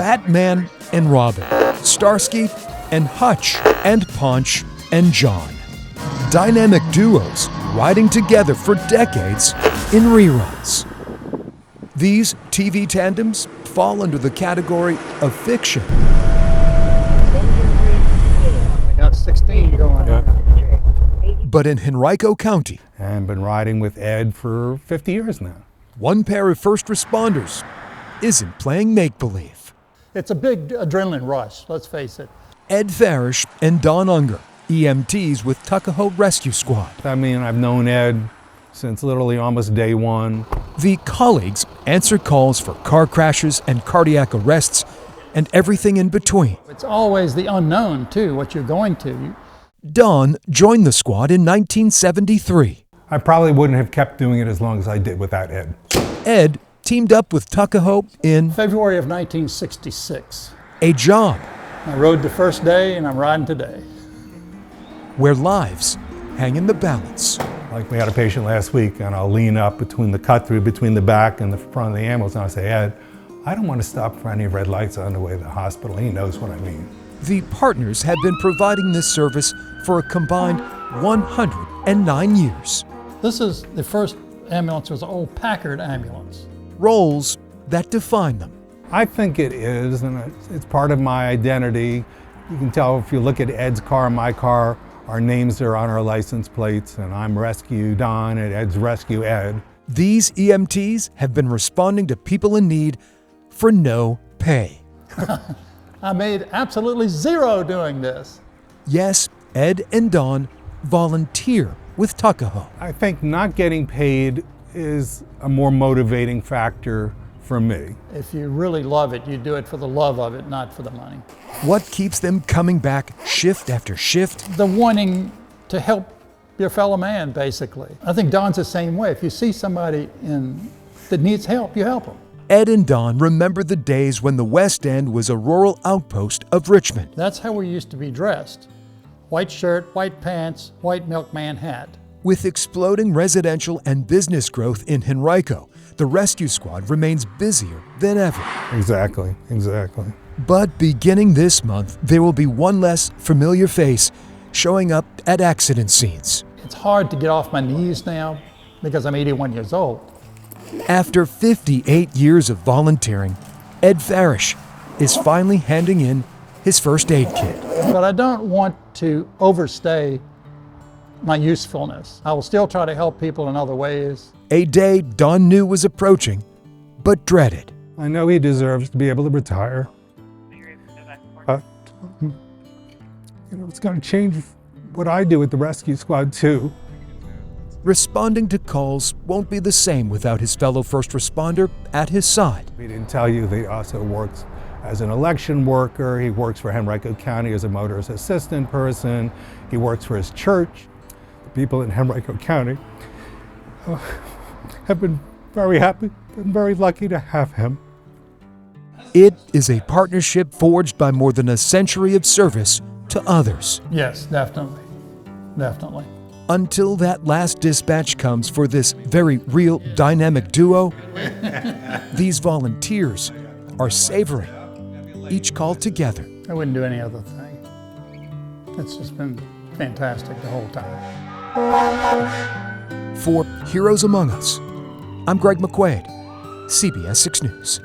Batman and Robin, Starsky and Hutch, and Punch and John. Dynamic duos riding together for decades in reruns. These TV tandems fall under the category of fiction. I got 16 going. Yeah. But in Henrico County, And been riding with Ed for 50 years now. one pair of first responders isn't playing make-believe. It's a big adrenaline rush, let's face it. Ed Farrish and Don Unger, EMTs with Tuckahoe Rescue Squad. I mean, I've known Ed since literally almost day one. The colleagues answer calls for car crashes and cardiac arrests and everything in between. It's always the unknown, too, what you're going to. Don joined the squad in 1973. I probably wouldn't have kept doing it as long as I did without Ed. Ed teamed up with Tuckahoe in February of 1966. a job I rode the first day and I'm riding today. where lives hang in the balance. Like we had a patient last week, and I'll lean up between the cut through between the back and the front of the ambulance, and I'll say, Ed, I don't want to stop for any red lights on the way to the hospital. He knows what I mean. The partners have been providing this service for a combined 109 years. This is the first ambulance, was an old Packard ambulance. Roles that define them. I think it is, and it's part of my identity. You can tell if you look at Ed's car and my car, our names are on our license plates, and I'm Rescue Don and Ed's Rescue Ed. These EMTs have been responding to people in need for no pay. I made absolutely zero doing this. Yes, Ed and Don volunteer with Tuckahoe. I think not getting paid is a more motivating factor for me. If you really love it, you do it for the love of it, not for the money. What keeps them coming back shift after shift? The wanting to help your fellow man, basically. I think Don's the same way. If you see somebody that needs help, you help them. Ed and Don remember the days when the West End was a rural outpost of Richmond. That's how we used to be dressed. White shirt, white pants, white milkman hat. With exploding residential and business growth in Henrico, the rescue squad remains busier than ever. Exactly. But beginning this month, there will be one less familiar face showing up at accident scenes. It's hard to get off my knees now because I'm 81 years old. After 58 years of volunteering, Ed Farrish is finally handing in his first aid kit. But I don't want to overstay my usefulness. I will still try to help people in other ways. A day Don knew was approaching, but dreaded. I know he deserves to be able to retire. It's going to change what I do with the rescue squad too. Responding to calls won't be the same without his fellow first responder at his side. He didn't tell you that he also works as an election worker. He works for Henrico County as a motorist assistant person. He works for his church. The people in Henrico County have been very happy and very lucky to have him. It is a partnership forged by more than a century of service to others. Yes, definitely. Definitely. Until that last dispatch comes for this very real dynamic duo, these volunteers are savoring each call together. I wouldn't do any other thing. It's just been fantastic the whole time. For Heroes Among Us, I'm Greg McQuade, CBS 6 News.